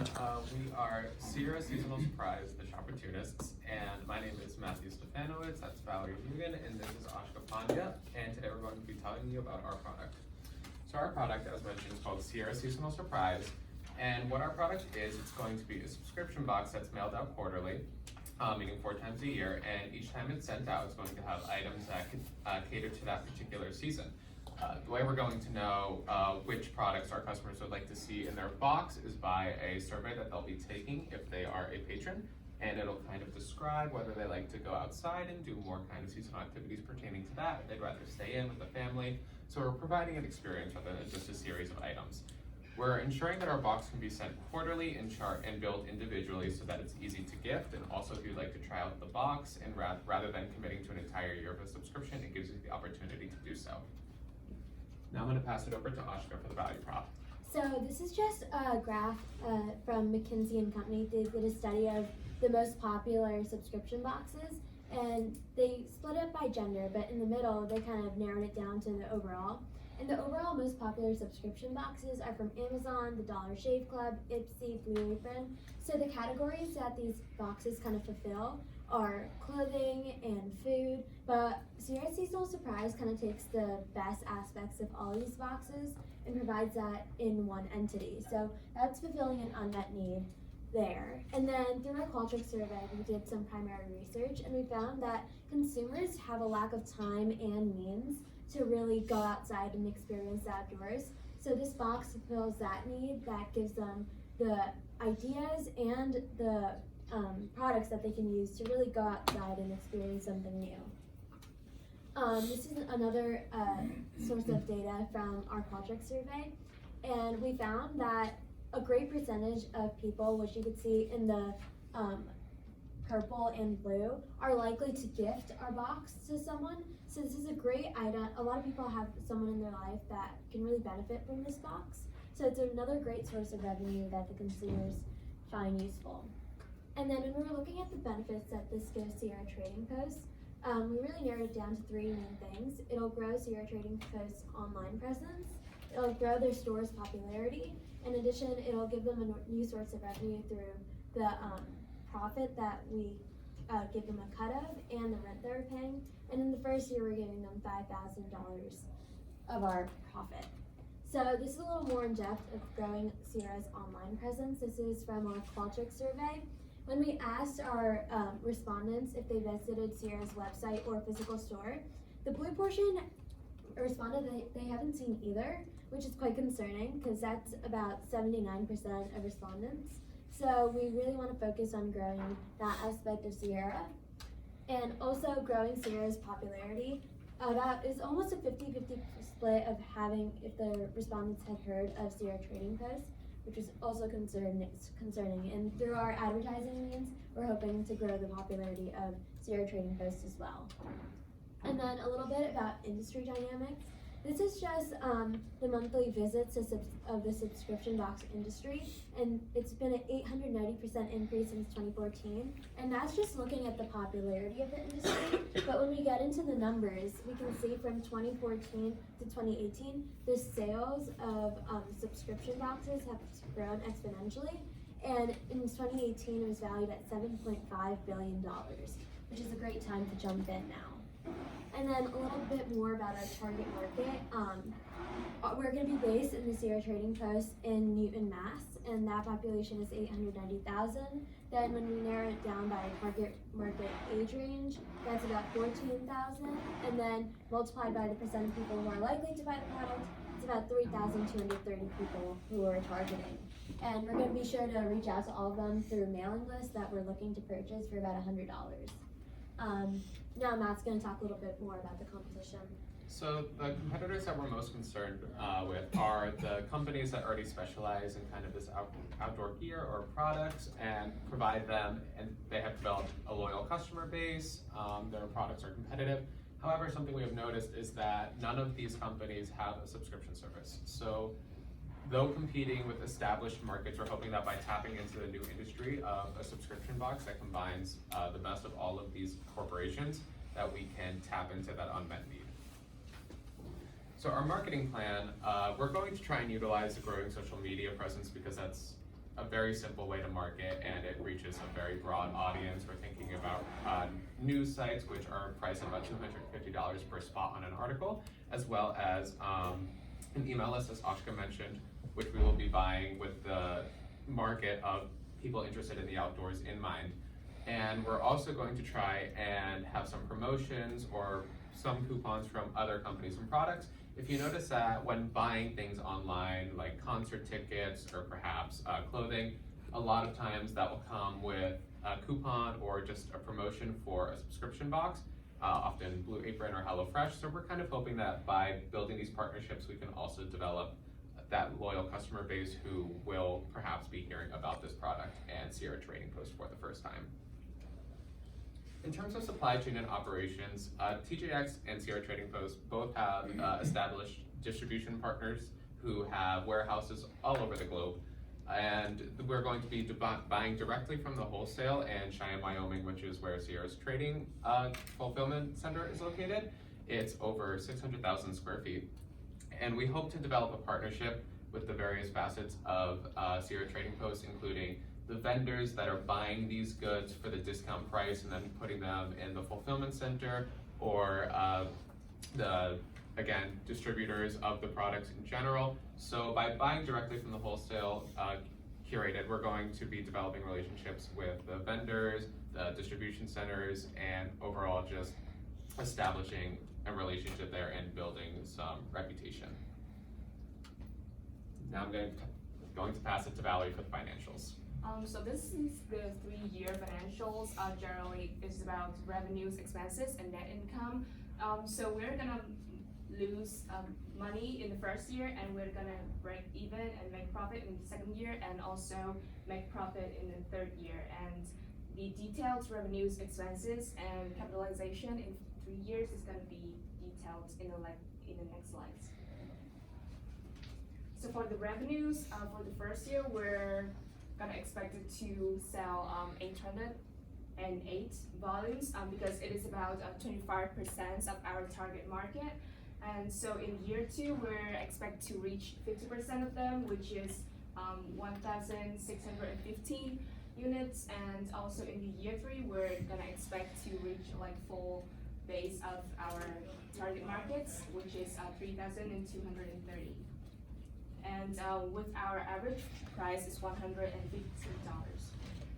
We are Sierra Seasonal Surprise, the Shopportunists, and my name is Matthew Stefanowitz, that's Valerie Mugan, and this is Ashka Pandya, and today we're going to be telling you about our product. So our product, as mentioned, is called Sierra Seasonal Surprise, and what our product is, it's going to be a subscription box that's mailed out quarterly, meaning 4 times a year, and each time it's sent out, it's going to have items that can cater to that particular season. The way we're going to know which products our customers would like to see in their box is by a survey that they'll be taking if they are a patron, and it'll kind of describe whether they like to go outside and do more kind of seasonal activities pertaining to that, if they'd rather stay in with the family. So we're providing an experience rather than just a series of items. We're ensuring that our box can be sent quarterly and built individually so that it's easy to gift, and also if you'd like to try out the box, and rather than committing to an entire year of a subscription, it gives you the opportunity to do so. Now I'm going to pass it over to Ashka for the value prop. So this is just a graph from McKinsey & Company. They did a study of the most popular subscription boxes, and they split it by gender, but in the middle they kind of narrowed it down to the overall. And the overall most popular subscription boxes are from Amazon, the Dollar Shave Club, Ipsy, Blue Apron. So the categories that these boxes kind of fulfill are clothing and food, but Sierra Seasonal Surprise kind of takes the best aspects of all these boxes and provides that in one entity. So that's fulfilling an unmet need there. And then through our Qualtrics survey, we did some primary research, and we found that consumers have a lack of time and means to really go outside and experience the outdoors. So this box fulfills that need, that gives them the ideas and the products that they can use to really go outside and experience something new. This is another source of data from our Qualtrics survey, and we found that a great percentage of people, which you could see in the purple and blue, are likely to gift our box to someone. So this is a great item. A lot of people have someone in their life that can really benefit from this box. So it's another great source of revenue that the consumers find useful. And then when we were looking at the benefits that this gives Sierra Trading Post, we really narrowed it down to 3 main things. It'll grow Sierra Trading Post's online presence, it'll grow their store's popularity. In addition, it'll give them a new source of revenue through the profit that we give them a cut of and the rent they're paying. And in the first year, we're giving them $5,000 of our profit. So this is a little more in depth of growing Sierra's online presence. This is from our Qualtrics survey. When we asked our respondents if they visited Sierra's website or physical store, the blue portion responded that they haven't seen either, which is quite concerning because that's about 79% of respondents. So we really want to focus on growing that aspect of Sierra, and also growing Sierra's popularity. That is almost a 50-50 split of having, if the respondents had heard of Sierra Trading Post, which is also concerning. And through our advertising means, we're hoping to grow the popularity of Sierra Trading Post as well. And then a little bit about industry dynamics. This is just the monthly visits of the subscription box industry, and it's been an 890% increase since 2014, and that's just looking at the popularity of the industry. But when we get into the numbers, we can see from 2014 to 2018, the sales of subscription boxes have grown exponentially, and in 2018 it was valued at $7.5 billion, which is a great time to jump in now. And then a little bit more about our target market. We're going to be based in the Sierra Trading Post in Newton, Mass, and that population is 890,000. Then when we narrow it down by target market age range, that's about 14,000. And then multiplied by the percent of people who are likely to buy the product, it's about 3,230 people who we're targeting. And we're going to be sure to reach out to all of them through mailing lists that we're looking to purchase for about $100. Now Matt's going to talk a little bit more about the competition. So the competitors that we're most concerned with are the companies that already specialize in kind of this outdoor gear or products and provide them, and they have developed a loyal customer base, their products are competitive. However, something we have noticed is that none of these companies have a subscription service. So though competing with established markets, we're hoping that by tapping into the new industry of a subscription box that combines the best of all of these corporations, that we can tap into that unmet need. So our marketing plan, we're going to try and utilize the growing social media presence because that's a very simple way to market, and it reaches a very broad audience. We're thinking about news sites, which are priced at about $250 per spot on an article, as well as an email list, as Ashka mentioned, which we will be buying with the market of people interested in the outdoors in mind. And we're also going to try and have some promotions or some coupons from other companies and products. If you notice that when buying things online, like concert tickets or perhaps clothing, a lot of times that will come with a coupon or just a promotion for a subscription box, often Blue Apron or HelloFresh. So we're kind of hoping that by building these partnerships, we can also develop that loyal customer base who will perhaps be hearing about this product and Sierra Trading Post for the first time. In terms of supply chain and operations, TJX and Sierra Trading Post both have established distribution partners who have warehouses all over the globe. And we're going to be buying directly from the wholesale in Cheyenne, Wyoming, which is where Sierra's trading fulfillment center is located. It's over 600,000 square feet. And we hope to develop a partnership with the various facets of Sierra Trading Post, including the vendors that are buying these goods for the discount price and then putting them in the fulfillment center, or the, again, distributors of the products in general. So by buying directly from the wholesale curated, we're going to be developing relationships with the vendors, the distribution centers, and overall just establishing a relationship there and building some reputation. Now I'm going to pass it to Valerie for the financials. So this is the 3-year financials. Generally, it's about revenues, expenses, and net income. So we're gonna lose money in the first year, and we're gonna break even and make profit in the second year, and also make profit in the third year. And the detailed revenues, expenses, and capitalization in 3 years is gonna be detailed in the next slides. So for the revenues, for the first year, we're gonna expect it to sell 808 volumes because it is about 25% of our target market. And so in year 2, we're expect to reach 50% of them, which is 1,615 units. And also in the year 3, we're gonna expect to reach like full base of our target markets, which is 3,230. And with our average price is $150.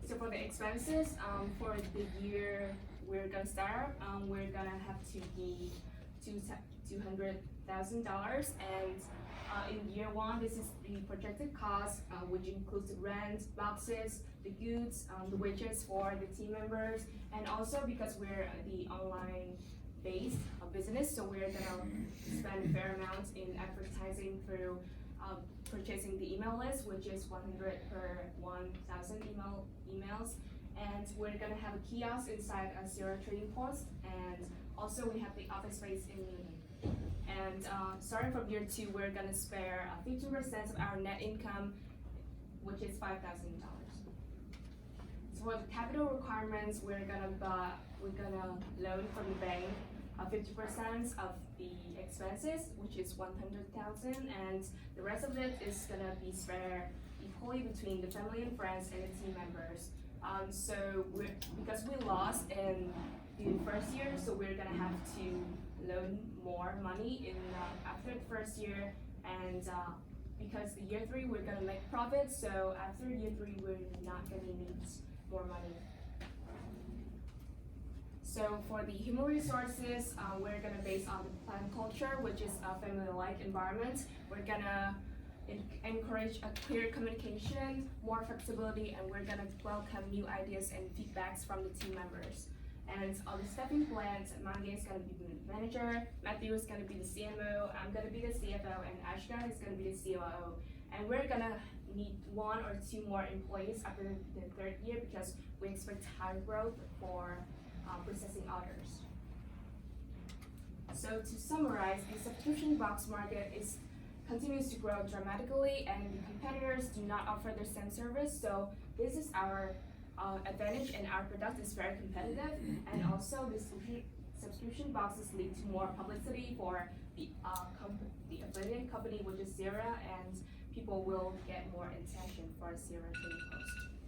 So for the expenses, for the year we're gonna start, we're gonna have to be $200,000, and in year 1, this is the projected cost, which includes the rent, boxes, the goods, the wages for the team members, and also because we're the online based business, so we're gonna spend a fair amount in advertising through purchasing the email list, which is 100 per 1,000 emails, and we're gonna have a kiosk inside a Sierra Trading Post, and also we have the office space in Union. And starting from year 2, we're gonna spare 15% of our net income, which is $5,000. So for the capital requirements, we're gonna loan from the bank 50% of the expenses, which is $100,000, and the rest of it is gonna be spread equally between the family and friends and the team members. So because we lost in the first year, so we're gonna have to loan more money in after the first year, and because the year 3 we're gonna make profit, so after year 3 we're not gonna need more money. So for the human resources, we're gonna base on the plant culture, which is a family-like environment. We're gonna encourage a clear communication, more flexibility, and we're gonna welcome new ideas and feedbacks from the team members. And on the staffing plans, Mange is gonna be the manager, Matthew is gonna be the CMO, I'm gonna be the CFO, and Ashka is gonna be the COO. And we're gonna need 1 or 2 more employees after the 3rd year because we expect high growth for processing orders. So to summarize, the subscription box market continues to grow dramatically, and the competitors do not offer the same service. So this is our advantage, and our product is very competitive. And also, the subscription boxes lead to more publicity for the affiliate company, which is Sierra, and people will get more attention for CRM post.